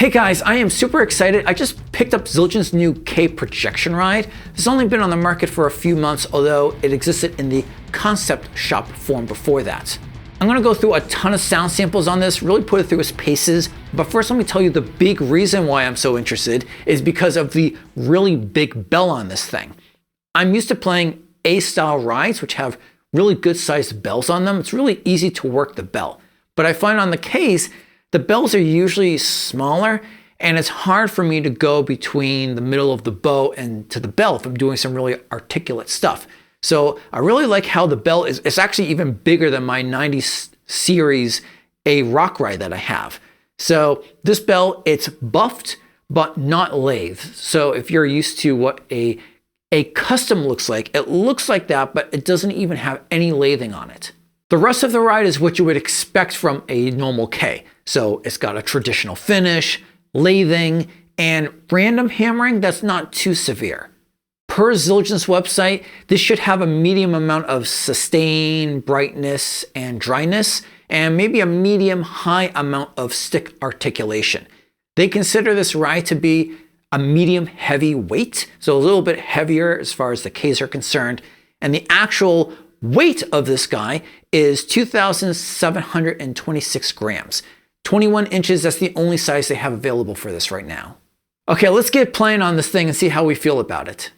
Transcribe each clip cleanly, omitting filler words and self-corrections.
Hey guys, I am super excited. I just picked up Zildjian's new K Projection Ride. It's only been on the market for a few months, although it existed in the concept shop form before that. I'm gonna go through a ton of sound samples on this, really put it through its paces, but first let me tell you the big reason why I'm so interested is because of the really big bell on this thing. I'm used to playing A-style rides, which have really good sized bells on them. It's really easy to work the bell. But I find on the Ks, the bells are usually smaller and it's hard for me to go between the middle of the bow and to the bell if I'm doing some really articulate stuff. So I really like how the bell is, it's actually even bigger than my 90s series A rock ride that I have. So this bell, it's buffed, but not lathed. So if you're used to what a custom looks like, it looks like that, but it doesn't even have any lathing on it. The rest of the ride is what you would expect from a normal K. So it's got a traditional finish, lathing, and random hammering that's not too severe. Per Zildjian's website, this should have a medium amount of sustain, brightness, and dryness, and maybe a medium-high amount of stick articulation. They consider this ride to be a medium heavy weight, so a little bit heavier as far as the Ks are concerned, and the actual weight of this guy is 2,726 grams. 21 inches, that's the only size they have available for this right now. Okay, let's get playing on this thing and see how we feel about it.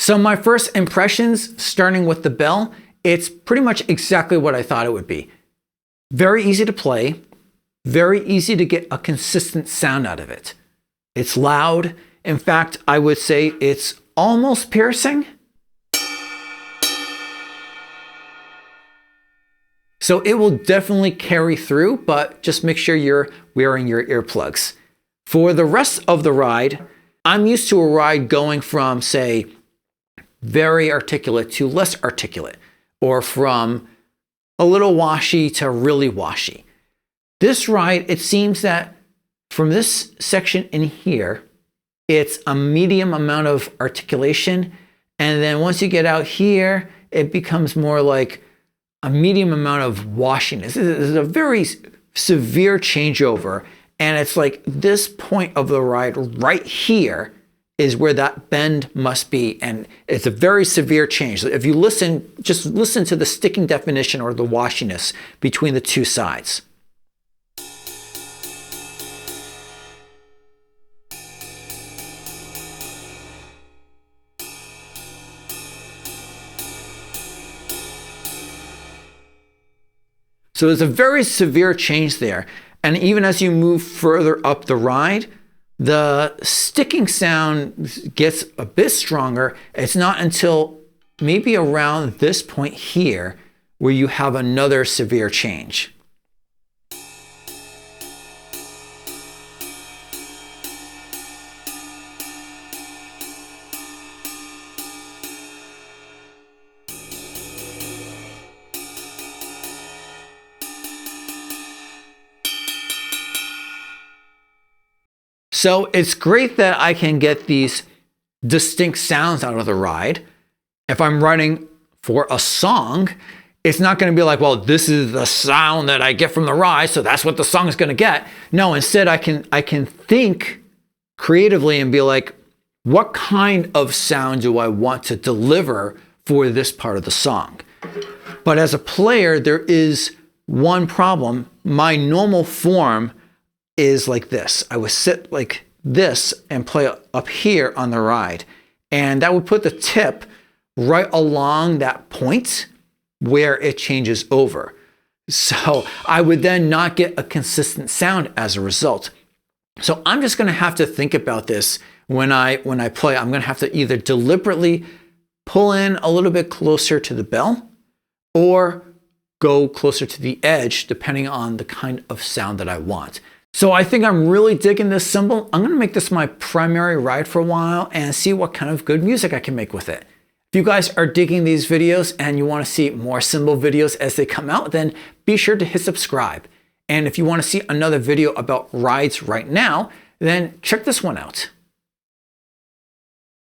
So my first impressions, starting with the bell, it's pretty much exactly what I thought it would be. Very easy to play, very easy to get a consistent sound out of it. It's loud. In fact, I would say it's almost piercing. So it will definitely carry through, but just make sure you're wearing your earplugs. For the rest of the ride, I'm used to a ride going from, say, very articulate to less articulate, or from a little washy to really washy. This ride, it seems that from this section in here, it's a medium amount of articulation. And then once you get out here, it becomes more like a medium amount of washiness. This is a very severe changeover. And it's like this point of the ride right here is where that bend must be. And it's a very severe change. If you listen, just listen to the sticking definition or the washiness between the two sides. So there's a very severe change there. And even as you move further up the ride, the sticking sound gets a bit stronger. It's not until maybe around this point here where you have another severe change. So it's great that I can get these distinct sounds out of the ride. If I'm writing for a song, it's not going to be like, well, this is the sound that I get from the ride, so that's what the song is going to get. No, instead I can think creatively and be like, what kind of sound do I want to deliver for this part of the song? But as a player, there is one problem. My normal form is like this. I would sit like this and play up here on the ride. And that would put the tip right along that point where it changes over. So I would then not get a consistent sound as a result. So I'm just gonna have to think about this when I play. I'm gonna have to either deliberately pull in a little bit closer to the bell or go closer to the edge, depending on the kind of sound that I want. So I think I'm really digging this cymbal. I'm gonna make this my primary ride for a while and see what kind of good music I can make with it. If you guys are digging these videos and you wanna see more cymbal videos as they come out, then be sure to hit subscribe. And if you wanna see another video about rides right now, then check this one out.